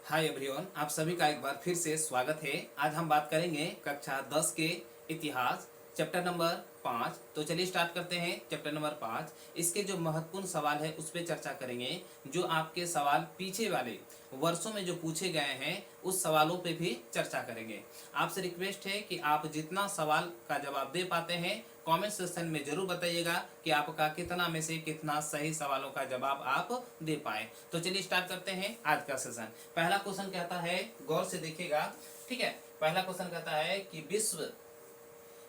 Hi everyone, आप सभी का एक बार फिर से स्वागत है। आज हम बात करेंगे कक्षा 10 के इतिहास चैप्टर नंबर 5। तो चलिए स्टार्ट करते हैं चैप्टर नंबर 5। इसके जो महत्वपूर्ण सवाल है उस पर चर्चा करेंगे। जो आपके सवाल पीछे वाले वर्षों में जो पूछे गए हैं उस सवालों पे भी चर्चा करेंगे। आपसे रिक्वेस्ट है कि आप जितना सवाल का जवाब दे पाते हैं कमेंट सेक्शन में जरूर बताइएगा कि आपका कितना में से कितना सही सवालों का जवाब आप दे पाए। तो चलिए स्टार्ट करते हैं आज का सेशन। पहला क्वेश्चन कहता है, गौर से देखिएगा, ठीक है। पहला क्वेश्चन कहता है कि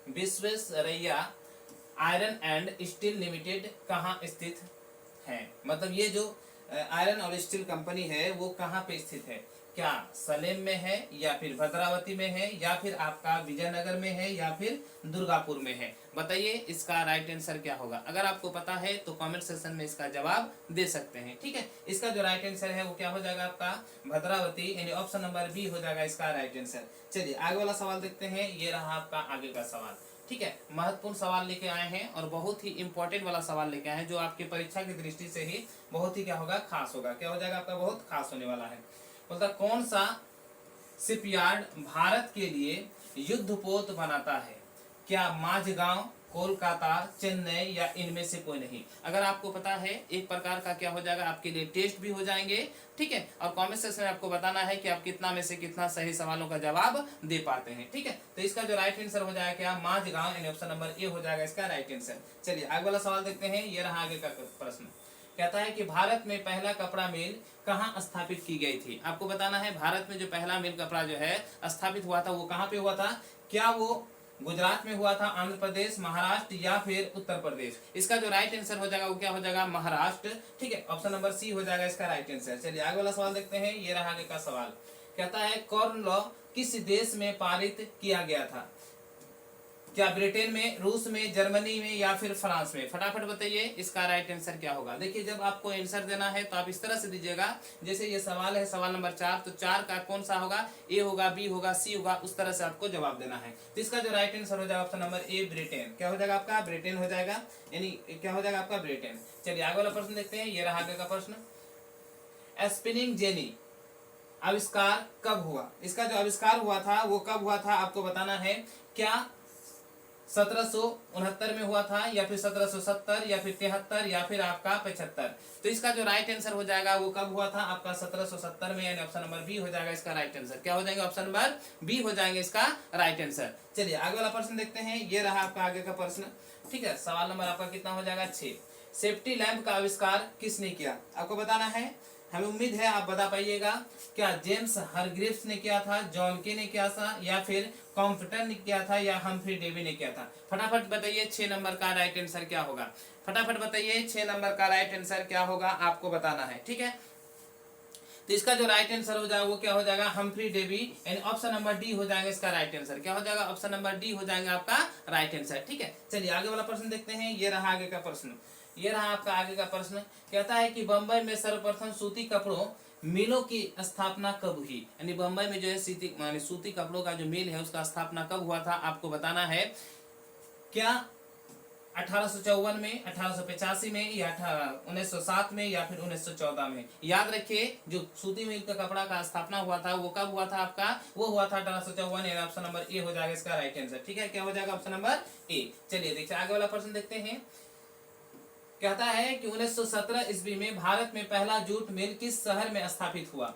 Visvesvaraya iron and steel limited कहाँ स्थित है। मतलब ये जो आयरन और स्टील कंपनी है वो कहाँ पे स्थित है। क्या सलेम में है, या फिर भद्रावती में है, या फिर आपका विजयनगर में है, या फिर दुर्गापुर में है। बताइए इसका राइट आंसर क्या होगा। अगर आपको पता है तो कमेंट सेक्शन में इसका जवाब दे सकते हैं, ठीक है। इसका जो राइट आंसर है वो क्या हो जाएगा आपका भद्रावती, यानी ऑप्शन नंबर बी हो जाएगा इसका राइट आंसर। चलिए आगे वाला सवाल देखते हैं। ये रहा आपका आगे का सवाल, ठीक है। महत्वपूर्ण सवाल लेके आए हैं और बहुत ही इंपॉर्टेंट वाला सवाल लेके आए हैं जो आपकी परीक्षा की दृष्टि से ही बहुत ही क्या होगा, खास होगा। क्या हो जाएगा आपका, बहुत खास होने वाला है। बोलता कौन सा शिपयार्ड भारत के लिए युद्धपोत बनाता है। क्या माझगांव, कोलकाता, चेन्नई, या इनमें से कोई नहीं। अगर आपको पता है एक प्रकार का क्या हो जाएगा, आपके लिए टेस्ट भी हो जाएंगे, ठीक है। और कमेंट सेक्शन में आपको बताना है कि आप कितना में से कितना सही सवालों का जवाब दे पाते हैं, ठीक है। तो इसका जो राइट आंसर हो जाएगा क्या, माझगांव, यानी ऑप्शन नंबर ए हो जाएगा इसका राइट आंसर। चलिए आगे वाला सवाल देखते हैं। ये रहा आगे का प्रश्न। कहता है कि भारत में पहला कपड़ा मिल कहाँ स्थापित की गई थी। आपको बताना है भारत में जो पहला मिल कपड़ा जो है स्थापित हुआ था वो कहाँ पे हुआ था। क्या वो गुजरात में हुआ था, आंध्र प्रदेश, महाराष्ट्र, या फिर उत्तर प्रदेश। इसका जो राइट आंसर हो जाएगा वो क्या हो जाएगा, महाराष्ट्र, ठीक है। ऑप्शन नंबर सी हो जाएगा इसका राइट आंसर। चलिए आगे वाला सवाल देखते हैं। ये रहा आगे का सवाल। कहता है कॉर्न लॉ किस देश में पारित किया गया था। क्या ब्रिटेन में, रूस में, जर्मनी में, या फिर फ्रांस में। फटाफट बताइए इसका राइट आंसर क्या होगा। देखिए जब आपको आंसर देना है तो आप इस तरह से दीजिएगा, जैसे ये सवाल है सवाल नंबर 4, तो 4 का कौन सा होगा, ए होगा, बी होगा, सी होगा, उस तरह से आपको जवाब देना है। तो इसका जो राइट आंसर हो जाएगा ऑप्शन नंबर ए ब्रिटेन। क्या हो जाएगा आपका, ब्रिटेन हो जाएगा, यानी क्या हो जाएगा आपका ब्रिटेन। चलिए आगे वाला प्रश्न देखते हैं। ये रहा आगे का प्रश्न। स्पिनिंग जेनी आविष्कार कब हुआ। इसका जो आविष्कार हुआ था वो कब हुआ था आपको बताना है। क्या 1769 में हुआ था, या फिर 1770, या फिर 73, या फिर आपका 75। तो इसका जो राइट आंसर हो जाएगा वो कब हुआ था आपका 1770 में, यानी ऑप्शन नंबर बी हो जाएगा इसका राइट आंसर। क्या हो जाएगा, ऑप्शन नंबर बी हो जाएंगे इसका राइट आंसर। चलिए आगे वाला प्रश्न देखते हैं। ये रहा आपका आगे का प्रश्न, ठीक है। सवाल नंबर आपका कितना हो जाएगा, 6। सेफ्टी लैंप का आविष्कार किसने किया, आपको बताना है। हमें उम्मीद है आप बता पाइएगा। क्या जेम्स हरग्रीव्स ने किया था, जॉन के ने किया था, या फिर कॉम्पटन ने किया था, या हम्फ्री डेवी ने किया था। फटाफट बताइए 6 नंबर का राइट आंसर क्या होगा। फटाफट बताइए 6 नंबर का राइट आंसर क्या होगा, आपको बताना है, ठीक है। तो इसका जो राइट आंसर हो जाएगा वो क्या हो जाएगा, हम्फ्री डेवी, यानी ऑप्शन नंबर डी हो जाएगा इसका राइट आंसर। क्या हो जाएगा, ऑप्शन नंबर डी हो जाएगा आपका राइट आंसर, ठीक है। चलिए आगे वाला प्रश्न देखते हैं। ये रहा आगे का प्रश्न। ये रहा आपका आगे का प्रश्न। कहता है कि बंबई में सर्वप्रथम सूती कपड़ों मिलों की स्थापना कब हुई। यानी बंबई में जो है सूती कपड़ों का जो मिल है उसका स्थापना कब हुआ था आपको बताना है। क्या 1854 में, 1885 में, या 1907 में, या फिर 1914 में। याद रखिए जो सूती मिल का कपड़ा का स्थापना हुआ था वो कब हुआ था आपका, वो हुआ था 1854, यानी ऑप्शन नंबर ए हो जाएगा इसका राइट आंसर, ठीक है। क्या हो जाएगा, ऑप्शन नंबर ए। चलिए देखिए आगे वाला प्रश्न देखते हैं। कहता है कि 1917 ईस्वी में भारत में पहला जूट मिल किस शहर में स्थापित हुआ।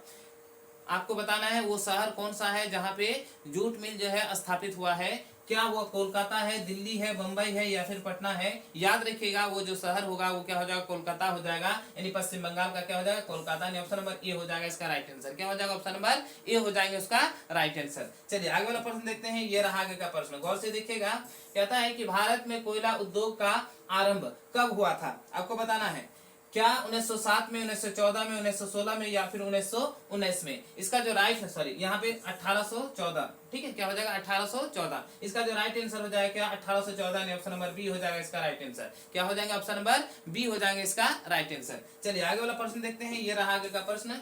आपको बताना है वो शहर कौन सा है जहां पे जूट मिल जो है स्थापित हुआ है। क्या वो कोलकाता है, दिल्ली है, बंबई है, या फिर पटना है। याद रखिएगा वो जो शहर होगा वो क्या हो जाएगा, कोलकाता हो जाएगा, यानी पश्चिम बंगाल का क्या हो जाएगा, कोलकाता। यानी ऑप्शन नंबर ए हो जाएगा इसका राइट आंसर। क्या हो जाएगा, ऑप्शन नंबर ए हो जाएंगे उसका राइट आंसर। चलिए आगे वाला प्रश्न देखते हैं। ये रहा आगे का प्रश्न, गौर से देखिएगा। कहता है कि भारत में कोयला उद्योग का आरंभ कब हुआ था, आपको बताना है। क्या 1907 में, 1914 में, 1916 में, या फिर 1919 में। इसका जो राइट है, सॉरी यहाँ पे 1814, ठीक है। क्या हो जाएगा 1814। इसका जो राइट आंसर हो जाएगा क्या, 1814, ऑप्शन नंबर बी हो जाएगा इसका राइट आंसर। क्या हो जाएगा, ऑप्शन नंबर बी हो जाएंगे इसका राइट आंसर। चलिए आगे वाला प्रश्न देखते हैं। ये रहा आगे का प्रश्न।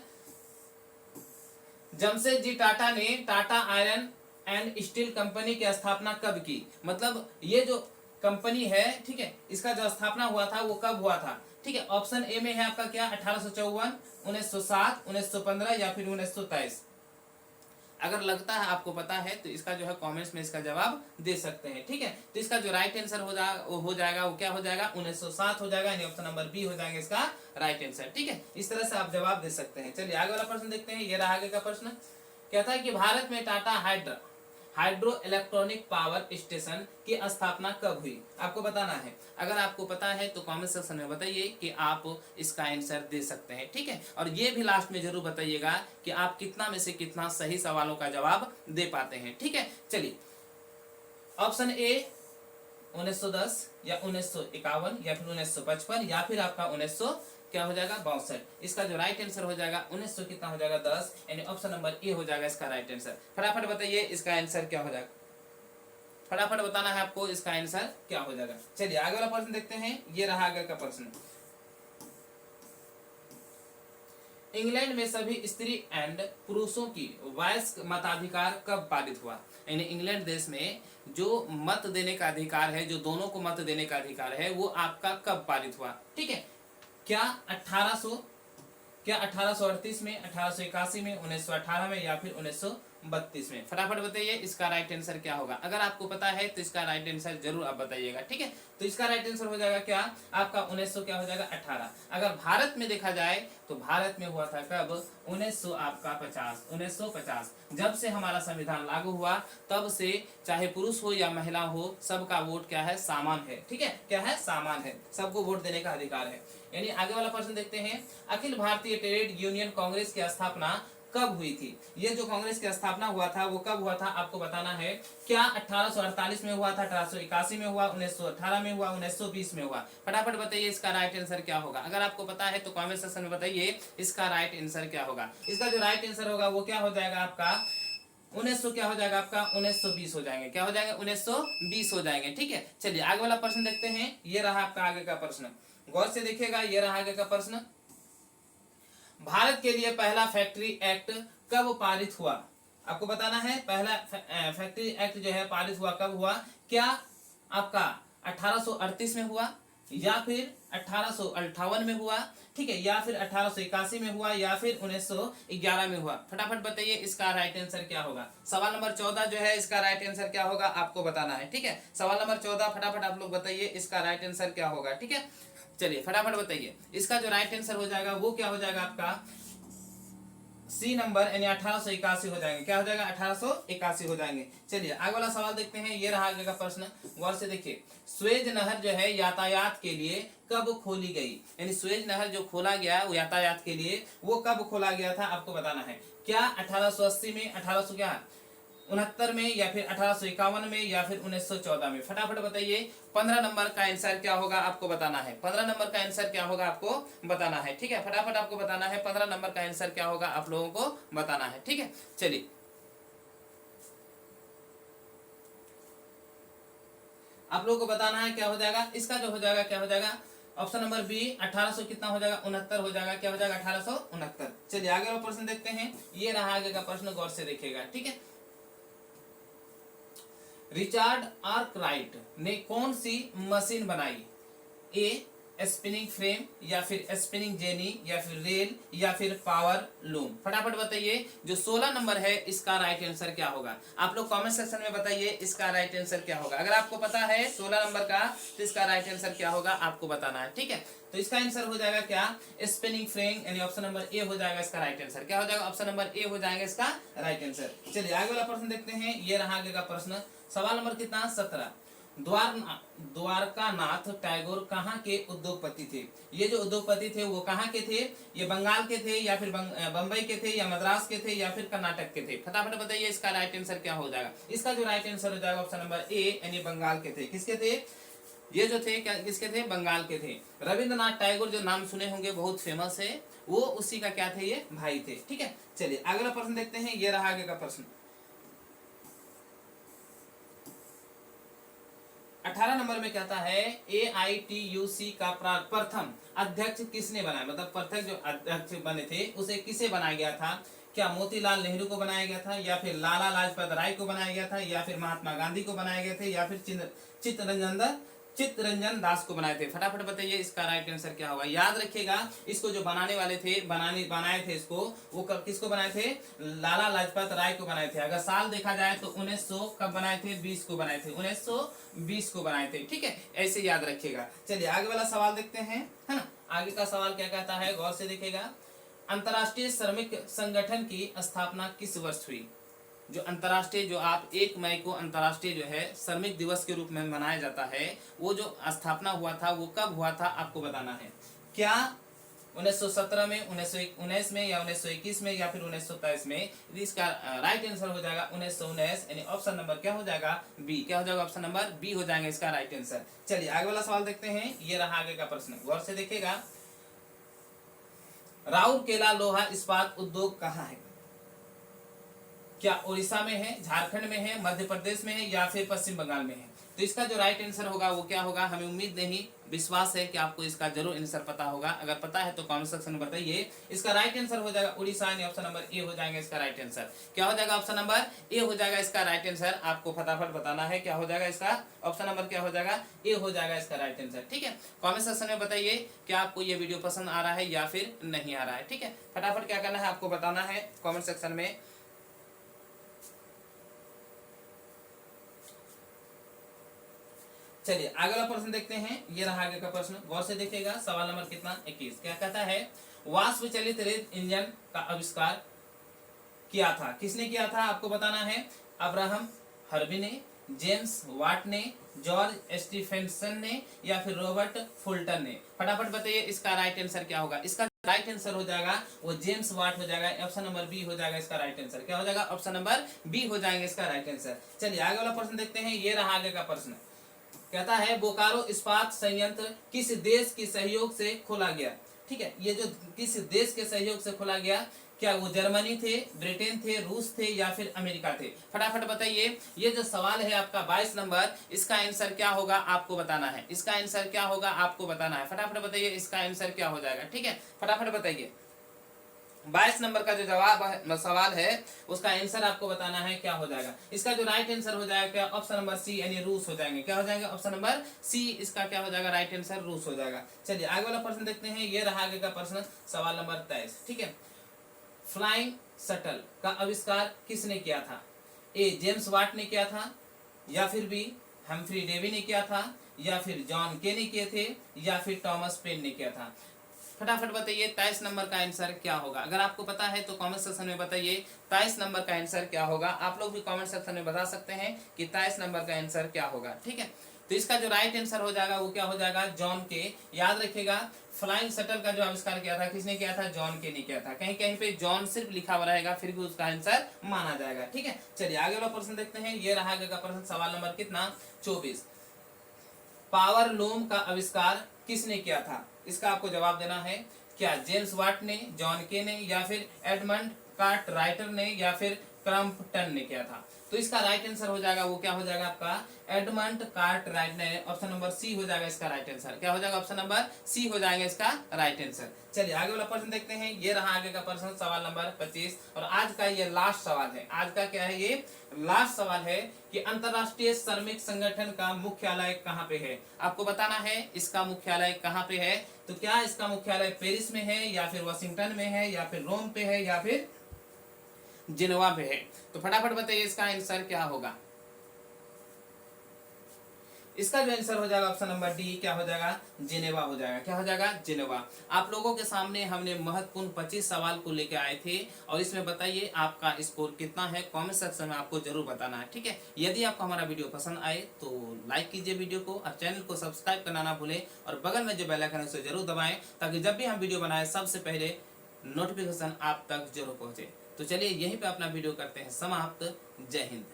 जमशेदजी टाटा ने Tata iron and steel company की स्थापना कब की। मतलब ये जो कंपनी है, ठीक है, इसका जो स्थापना हुआ था वो कब हुआ था। ठीक है, ऑप्शन ए में है आपका क्या 1854, 1907, 1915 या फिर 1923। अगर लगता है आपको पता है तो इसका जो है कमेंट्स में इसका जवाब दे सकते हैं। ठीक है, तो इसका जो राइट आंसर हो जाएगा वो क्या हो जाएगा 1907 हो जाएगा, यानी ऑप्शन नंबर बी हो जाएगा इसका राइट आंसर। ठीक है, इस तरह से आप जवाब दे सकते हैं। चलिए आगे वाला प्रश्न देखते हैं। ये रहा आगे का प्रश्न, कहता है कि भारत में Tata hydro electronic power station की स्थापना कब हुई, आपको बताना है। अगर आपको पता है तो कमेंट सेक्शन में बताइए कि आप इसका आंसर दे सकते हैं। ठीक है, और ये भी लास्ट में जरूर बताइएगा कि आप कितना में से कितना सही सवालों का जवाब दे पाते हैं। ठीक है, चलिए ऑप्शन ए 1910 या 1951 या फिर 1955 या फिर आपका 1900 क्या हो जाएगा 62। इसका जो राइट आंसर हो जाएगा 1900 कितना हो जाएगा 10, यानी ऑप्शन नंबर ए हो जाएगा इसका राइट आंसर। फटाफट बताइए इसका आंसर क्या हो जाएगा, फटाफट बताना है आपको इसका आंसर क्या हो जाएगा। चलिए आगे वाला प्रश्न देखते हैं। ये रहा आगे का प्रश्न, इंग्लैंड में सभी स्त्री एंड पुरुषों की वयस्क मताधिकार कब पारित हुआ, यानी इंग्लैंड देश में जो मत देने का अधिकार है, जो दोनों को मत देने का अधिकार है, वो आपका कब पारित हुआ। ठीक है, क्या 1838 में, 1881 में, 1918 में या फिर 1932 में। फटाफट बताइए इसका राइट आंसर क्या होगा। अगर आपको पता है तो इसका राइट आंसर जरूर आप बताइएगा। ठीक है, तो इसका राइट आंसर हो जाएगा क्या आपका 1900 क्या हो जाएगा 18। अगर भारत में देखा जाए तो भारत में हुआ था कब 1900 आपका 1950। जब से हमारा संविधान लागू हुआ तब से चाहे पुरुष हो या महिला हो सबका वोट क्या है सामान है। ठीक है, क्या है सामान है, सबको वोट देने का अधिकार है। यानी आगे वाला प्रश्न देखते हैं, अखिल भारतीय ट्रेड यूनियन कांग्रेस की स्थापना कब हुई थी। ये जो कांग्रेस की स्थापना हुआ था वो कब हुआ था आपको बताना है। क्या 1848 में हुआ था, 1881 में हुआ, 1918 में हुआ, 1920 में हुआ। फटाफट बताइए इसका राइट आंसर क्या होगा। अगर आपको पता है तो कमेंट सेक्शन में बताइए इसका राइट आंसर क्या होगा। इसका जो राइट आंसर होगा वो क्या हो जाएगा आपका 1900 क्या हो जाएगा आपका 1920 हो जाएंगे। क्या हो जाएगा 1920 हो जाएंगे। ठीक है, चलिए आगे वाला प्रश्न देखते हैं। ये रहा आपका आगे का प्रश्न, गौर से देखिएगा। ये रहा आगे का प्रश्न, भारत के लिए पहला फैक्ट्री एक्ट कब पारित हुआ, आपको बताना है। पहला फैक्ट्री एक्ट जो है पारित हुआ कब हुआ, क्या आपका 1838 में हुआ या फिर 1858 में हुआ, ठीक है, या फिर 1881 में हुआ या फिर 1911 में हुआ। फटाफट बताइए इसका राइट आंसर क्या होगा। सवाल नंबर 14 जो है इसका राइट आंसर क्या होगा आपको बताना है। ठीक है, सवाल नंबर 14 फटाफट आप लोग बताइए इसका राइट आंसर क्या होगा। ठीक है, चलिए फटाफट बताइए इसका जो राइट आंसर हो जाएगा वो क्या हो जाएगा आपका सी नंबर, यानी 1881 हो जाएंगे। क्या हो जाएगा 1881 हो जाएंगे। चलिए आगे वाला सवाल देखते हैं। ये रहा आगे का प्रश्न, गौर से देखिए। स्वेज नहर जो है यातायात के लिए कब खोली गई, यानी स्वेज नहर जो खोला गया वो यातायात के लिए वो कब खोला गया था आपको बताना है। क्या 1880 में, 1869 में या फिर 1851 में या फिर 1914 में। फटाफट बताइए 15 नंबर का आंसर क्या होगा आपको बताना है। 15 नंबर का आंसर क्या होगा आपको बताना है। ठीक है, फटाफट आपको बताना है 15 नंबर का आंसर क्या होगा आप लोगों को बताना है। ठीक है, चलिए आप लोगों को बताना है क्या हो जाएगा। इसका जो हो जाएगा क्या हो जाएगा ऑप्शन नंबर बी 1800 कितना हो जाएगा 69 हो जाएगा। क्या हो जाएगा 1869। चलिए आगे वाला प्रश्न देखते हैं। ये रहा आगे का प्रश्न, गौर से देखिएगा। ठीक है, रिचार्ड आर्कराइट ने कौन सी मशीन बनाई, ए स्पिनिंग फ्रेम या फिर स्पिनिंग जेनी या फिर रेल या फिर पावर लूम। फटाफट बताइए जो 16 नंबर है इसका राइट आंसर क्या होगा। आप लोग कमेंट सेक्शन में बताइए इसका राइट आंसर क्या होगा। अगर आपको पता है 16 नंबर का तो इसका राइट आंसर क्या होगा आपको बताना है। ठीक है, तो इसका आंसर हो जाएगा क्या स्पिनिंग फ्रेम, यानी ऑप्शन नंबर ए हो जाएगा इसका राइट आंसर। क्या हो जाएगा ऑप्शन नंबर ए हो जाएगा इसका राइट आंसर। चलिए आगे वाला प्रश्न देखते हैं। ये रहा आगे का प्रश्न, सवाल नंबर कितना 17। द्वारकानाथ टैगोर कहाँ के उद्योगपति थे। ये जो उद्योगपति थे वो कहाँ के थे, ये बंगाल के थे या फिर बंबई के थे या मद्रास के थे या फिर कर्नाटक के थे। फटाफट बताइए इसका राइट आंसर क्या हो जाएगा। इसका जो राइट आंसर हो जाएगा ऑप्शन नंबर ए, यानी बंगाल के थे। किसके थे ये जो थे, क्या किसके थे बंगाल के थे। रविंद्रनाथ टैगोर जो नाम सुने होंगे बहुत फेमस है, वो उसी का क्या थे ये भाई थे। ठीक है, चलिए अगला प्रश्न देखते हैं। ये रहा आगे का प्रश्न, 18 नंबर में कहता है AITUC का प्रथम अध्यक्ष किसने बनाया, मतलब प्रथम जो अध्यक्ष बने थे उसे किसे बनाया गया था। क्या मोतीलाल नेहरू को बनाया गया था या फिर लाला लाजपत राय को बनाया गया था या फिर महात्मा गांधी को बनाया गया था या फिर चित्तरंजन चित्तरंजन दास को बनाए थे। फटाफट बताइए इसका राइट आंसर क्या होगा। याद रखिएगा इसको जो बनाने वाले थे, बनाए थे इसको, वो किसको बनाए थे, लाला लाजपत राय को बनाए थे। अगर साल देखा जाए तो 1900 कब बनाए थे, 20 को बनाए थे, 1920 को बनाए थे। ठीक है, ऐसे याद रखिएगा। चलिए आगे वाला सवाल देखते हैं, है ना। आगे का सवाल क्या कहता है, गौर से देखिएगा। अंतर्राष्ट्रीय श्रमिक संगठन की स्थापना किस वर्ष हुई। जो अंतर्राष्ट्रीय, जो आप 1 मई को अंतर्राष्ट्रीय जो है श्रमिक दिवस के रूप में मनाया जाता है, वो जो स्थापना हुआ था वो कब हुआ था आपको बताना है। क्या 1917 में, 1919 में, या 1921 में, या फिर 1923 में। इसका राइट आंसर हो जाएगा 1919, यानी ऑप्शन नंबर क्या हो जाएगा, बी। क्या हो जाएगा, ऑप्शन नंबर बी हो जाएगा इसका राइट आंसर। चलिए आगे वाला सवाल देखते हैं, ये रहा आगे का प्रश्न, गौर से देखिएगा। राउरकेला लोहा इस्पात उद्योग कहाँ है। क्या उड़ीसा में है, झारखंड में है, मध्य प्रदेश में है, या फिर पश्चिम बंगाल में है। तो इसका जो राइट आंसर होगा वो क्या होगा, हमें उम्मीद नहीं, विश्वास है कि आपको इसका जरूर आंसर पता होगा। अगर पता है तो कमेंट सेक्शन में बताइए। इसका राइट आंसर हो जाएगा उड़ीसा, यानी ऑप्शन नंबर ए हो जाएगा इसका राइट आंसर। क्या हो जाएगा, ऑप्शन नंबर ए हो जाएगा इसका राइट आंसर। आपको फटाफट बताना है क्या हो जाएगा इसका ऑप्शन नंबर, क्या हो जाएगा, ए हो जाएगा इसका राइट आंसर। ठीक है, कमेंट सेक्शन में बताइए क्या आपको ये वीडियो पसंद आ रहा है या फिर नहीं आ रहा है। ठीक है, फटाफट क्या करना है आपको बताना है कमेंट सेक्शन में। चलिए आगे वाला प्रश्न देखते हैं, ये रहा आगे का प्रश्न, गौर से देखिएगा। सवाल नंबर कितना, 21। क्या कहता है, वाष्प चलित रेल इंजन का आविष्कार किया था, किसने किया था आपको बताना है। अब्राहम हर्बी ने, जेम्स वाट ने, जॉर्ज स्टीफेंसन ने, या फिर रॉबर्ट फुल्टन ने। फटाफट बताइए इसका राइट आंसर क्या होगा। इसका राइट आंसर हो जाएगा वो जेम्स वाट हो जाएगा, ऑप्शन नंबर बी हो जाएगा इसका राइट आंसर। क्या हो जाएगा, ऑप्शन नंबर बी हो जाएगा इसका राइट आंसर। चलिए आगे वाला प्रश्न देखते हैं, ये रहा आगे का प्रश्न। कहता है बोकारो इस्पात संयंत्र किस देश के सहयोग से खोला गया। ठीक है, ये जो किस देश के सहयोग से खोला गया, क्या वो जर्मनी थे, ब्रिटेन थे, रूस थे, या फिर अमेरिका थे। फटाफट बताइए। ये जो सवाल है आपका 22 नंबर, इसका आंसर क्या होगा आपको बताना है। इसका आंसर क्या होगा आपको बताना है, फटाफट बताइए इसका आंसर क्या हो जाएगा। ठीक है, फटाफट बताइए। 22 नंबर का जो सवाल है उसका आंसर आपको बताना है क्या हो जाएगा। इसका जो राइट आंसर हो जाएगा क्या, ऑप्शन नंबर सी, यानी रूस हो जाएंगे। क्या हो जाएगा, ऑप्शन नंबर सी इसका क्या हो जाएगा राइट आंसर, रूस हो जाएगा। चलिए आगे वाला प्रश्न देखते हैं, ये रहा आगे का प्रश्न, सवाल नंबर 23। ठीक है, फ्लाइंग शटल का आविष्कार किसने किया था। ए जेम्स वाट ने किया था, या फिर बी हम्फ्री डेवी ने किया था, या फिर जॉन के ने किए थे, या फिर थॉमस पेन ने किया था। फटाफट बताइए 23 नंबर का आंसर क्या होगा। अगर आपको पता है तो कमेंट सेक्शन में बताइए 23 नंबर का आंसर क्या होगा। आप लोग भी कमेंट सेक्शन में बता सकते हैं कि 23 नंबर का आंसर क्या होगा। ठीक है, तो इसका जो राइट आंसर हो जाएगा वो क्या हो जाएगा, जॉन के। याद रखिएगा फ्लाइंग शटल का जो आविष्कार किया था किसने किया था, जॉन के ने किया था। कहीं कहीं पे जॉन सिर्फ लिखा हुआ रहेगा फिर भी उसका आंसर माना जाएगा। ठीक है, चलिए आगे वाला प्रश्न देखते हैं, ये रहा आगे का प्रश्न, सवाल नंबर कितना, 24। पावर लूम का आविष्कार किसने किया था, इसका आपको जवाब देना है। क्या जेम्स वाट ने, जॉन के ने, या फिर एडमंड कार्टराइटर ने, या फिर क्रम्पटन ने किया था। तो इसका राइट आंसर हो जाएगा वो क्या हो जाएगा आपका एडमंड कार्टराइट ने, ऑप्शन नंबर सी हो जाएगा इसका राइट आंसर। क्या हो जाएगा, ऑप्शन नंबर सी हो जाएगा इसका राइट आंसर। चलिए आगे वाला प्रश्न देखते हैं, ये रहा आगे का प्रश्न, सवाल नंबर 25, और आज का ये लास्ट सवाल है। आज का क्या है, ये लास्ट सवाल है कि अंतरराष्ट्रीय श्रमिक संगठन का मुख्यालय कहाँ पे है। आपको बताना है इसका मुख्यालय कहाँ पे है। तो क्या इसका मुख्यालय पेरिस में है, या फिर वाशिंगटन में है, या फिर रोम पे है, या फिर जिनेवा पे है। तो फटाफट बताइए इसका आंसर क्या होगा। इसका जो आंसर हो जाएगा ऑप्शन नंबर डी, क्या हो जाएगा, जिनेवा हो जाएगा। क्या हो जाएगा, जिनेवा। आप लोगों के सामने हमने महत्वपूर्ण 25 सवाल को लेकर आए थे, और इसमें बताइए आपका स्कोर कितना है, कमेंट सेक्शन में आपको जरूर बताना है। ठीक है, यदि आपको हमारा वीडियो पसंद आए तो लाइक कीजिए वीडियो को, और चैनल को सब्सक्राइब करना ना भूलें, और बगल में जो बेल आइकन है उसे जरूर दबाएं, ताकि जब भी हम वीडियो बनाए सबसे पहले नोटिफिकेशन आप तक जरूर पहुंचे। तो चलिए यहीं पे अपना वीडियो करते हैं समाप्त। जय हिंद।